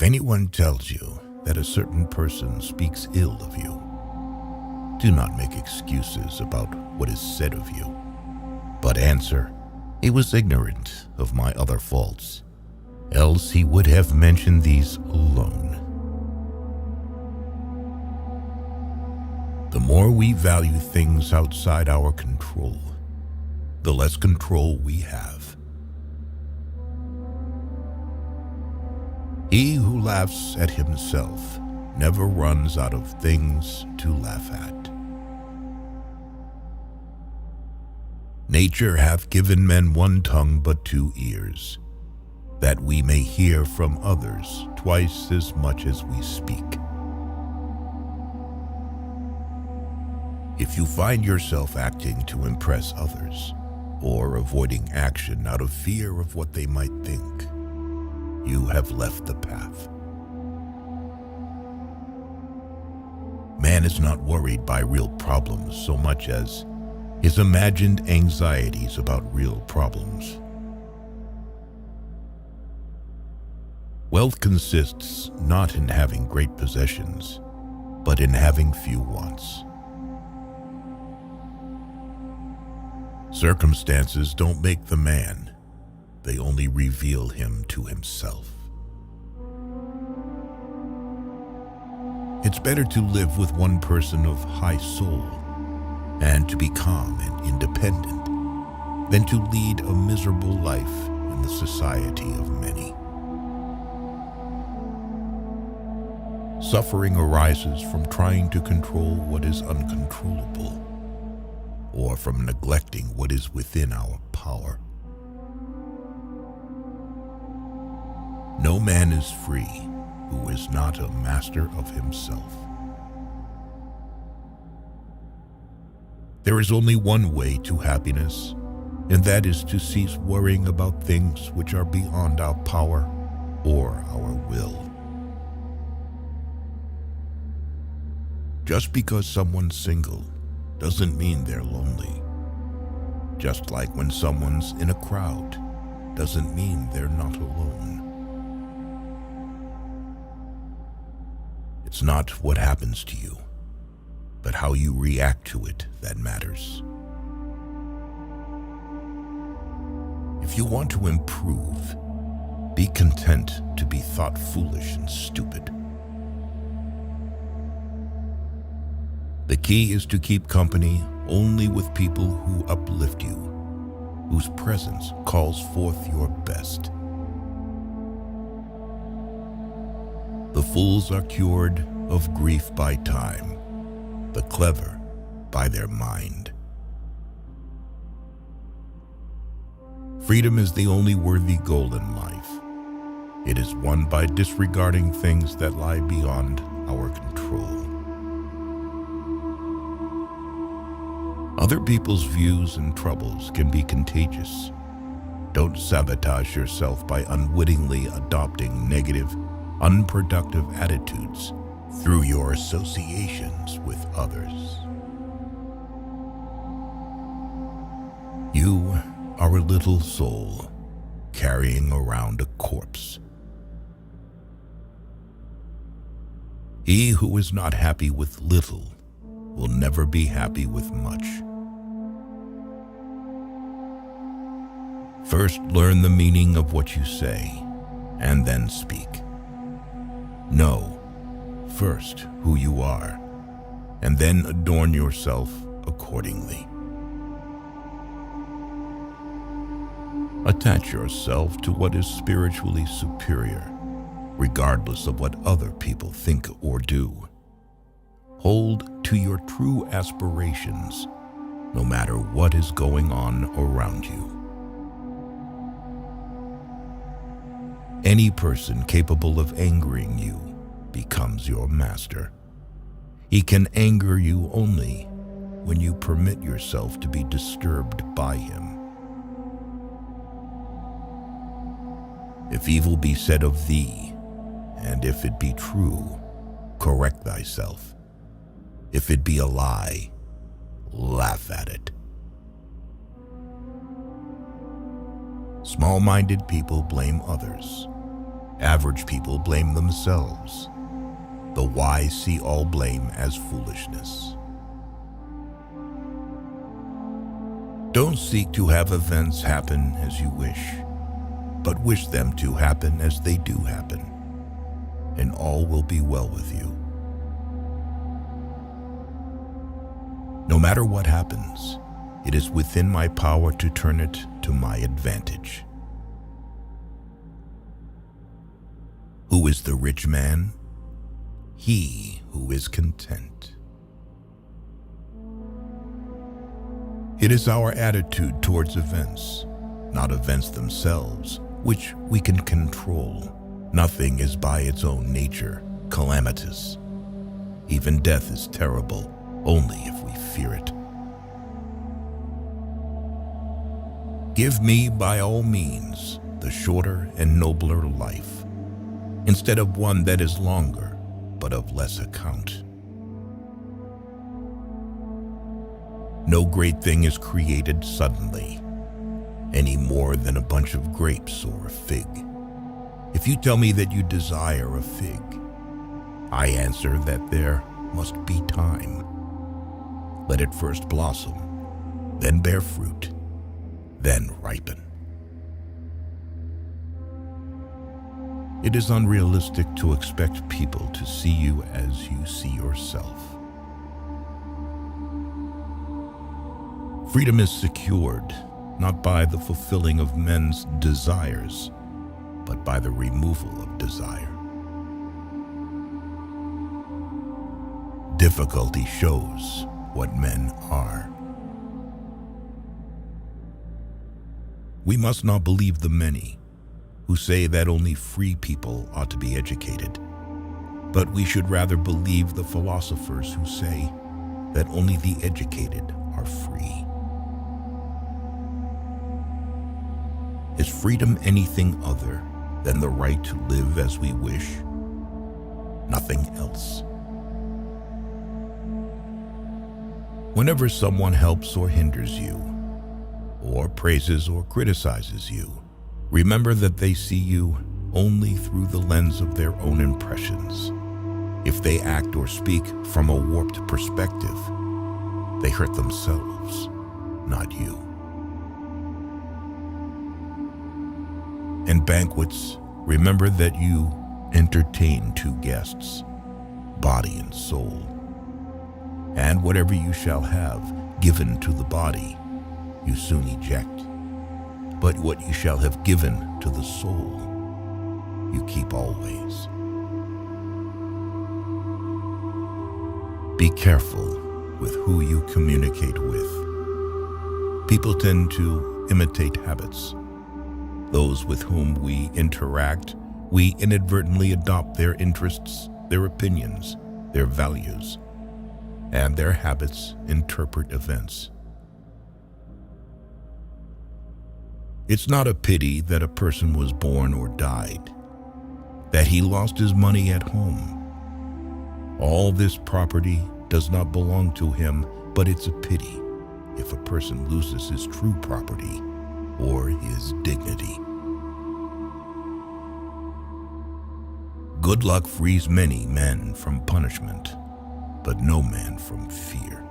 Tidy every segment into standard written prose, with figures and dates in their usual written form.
anyone tells you that a certain person speaks ill of you, do not make excuses about what is said of you, but answer, "He was ignorant of my other faults, else he would have mentioned these alone." The more we value things outside our control, the less control we have. He who laughs at himself never runs out of things to laugh at. Nature hath given men one tongue but two ears, that we may hear from others twice as much as we speak. If you find yourself acting to impress others, or avoiding action out of fear of what they might think, you have left the path. Man is not worried by real problems so much as his imagined anxieties about real problems. Wealth consists not in having great possessions, but in having few wants. Circumstances don't make the man, they only reveal him to himself. It's better to live with one person of high soul and to be calm and independent than to lead a miserable life in the society of many. Suffering arises from trying to control what is uncontrollable, or from neglecting what is within our power. No man is free who is not a master of himself. There is only one way to happiness, and that is to cease worrying about things which are beyond our power or our will. Just because someone's single doesn't mean they're lonely. Just like when someone's in a crowd doesn't mean they're not alone. It's not what happens to you, but how you react to it that matters. If you want to improve, be content to be thought foolish and stupid. The key is to keep company only with people who uplift you, whose presence calls forth your best. The fools are cured of grief by time, the clever by their mind. Freedom is the only worthy goal in life. It is won by disregarding things that lie beyond our control. Other people's views and troubles can be contagious. Don't sabotage yourself by unwittingly adopting negative, unproductive attitudes through your associations with others. You are a little soul carrying around a corpse. He who is not happy with little will never be happy with much. First, learn the meaning of what you say, and then speak. Know, first, who you are, and then adorn yourself accordingly. Attach yourself to what is spiritually superior, regardless of what other people think or do. Hold to your true aspirations, no matter what is going on around you. Any person capable of angering you becomes your master. He can anger you only when you permit yourself to be disturbed by him. If evil be said of thee, and if it be true, correct thyself. If it be a lie, laugh at it. Small-minded people blame others, Average people blame themselves. The wise see all blame as foolishness. Don't seek to have events happen as you wish, but wish them to happen as they do happen, and all will be well with you. No matter what happens, it is within my power to turn it to my advantage. Who is the rich man? He who is content. It is our attitude towards events, not events themselves, which we can control. Nothing is by its own nature calamitous. Even death is terrible, only if we fear it. Give me, by all means, the shorter and nobler life, instead of one that is longer, but of less account. No great thing is created suddenly, any more than a bunch of grapes or a fig. If you tell me that you desire a fig, I answer that there must be time. Let it first blossom, then bear fruit, then ripen. It is unrealistic to expect people to see you as you see yourself. Freedom is secured not by the fulfilling of men's desires, but by the removal of desire. Difficulty shows what men are. We must not believe the many who say that only free people ought to be educated, but we should rather believe the philosophers who say that only the educated are free. Is freedom anything other than the right to live as we wish? Nothing else. Whenever someone helps or hinders you, or praises or criticizes you, remember that they see you only through the lens of their own impressions. If they act or speak from a warped perspective, they hurt themselves, not you. In banquets, remember that you entertain two guests, body and soul. And whatever you shall have given to the body, you soon eject. But what you shall have given to the soul, you keep always. Be careful with who you communicate with. People tend to imitate habits. Those with whom we interact, we inadvertently adopt their interests, their opinions, their values, and their habits interpret events. It's not a pity that a person was born or died, that he lost his money at home. All this property does not belong to him, but it's a pity if a person loses his true property or his dignity. Good luck frees many men from punishment, but no man from fear.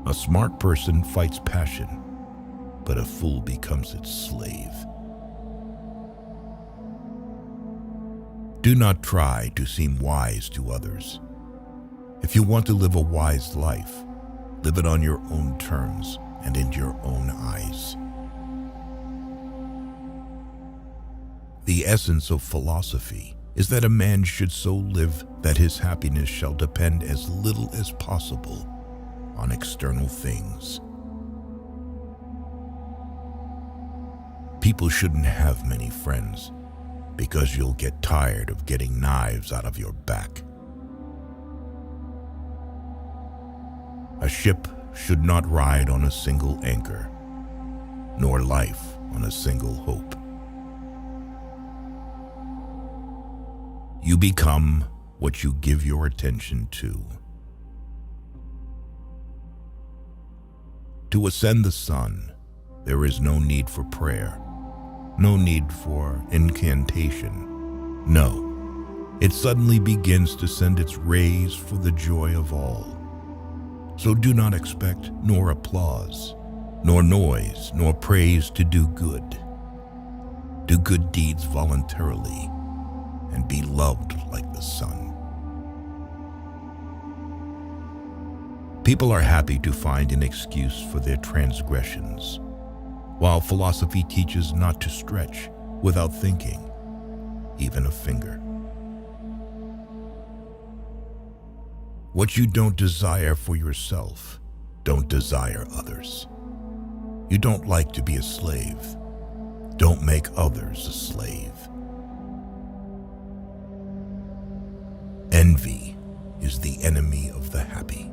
A smart person fights passion, but a fool becomes its slave. Do not try to seem wise to others. If you want to live a wise life, live it on your own terms and in your own eyes. The essence of philosophy is that a man should so live that his happiness shall depend as little as possible on external things. People shouldn't have many friends because you'll get tired of getting knives out of your back. A ship should not ride on a single anchor, nor life on a single hope. You become what you give your attention to. To ascend the sun, there is no need for prayer, no need for incantation. No, it suddenly begins to send its rays for the joy of all. So do not expect nor applause, nor noise, nor praise to do good. Do good deeds voluntarily and be loved like the sun. People are happy to find an excuse for their transgressions, while philosophy teaches not to stretch without thinking, even a finger. What you don't desire for yourself, don't desire others. You don't like to be a slave. Don't make others a slave. Envy is the enemy of the happy.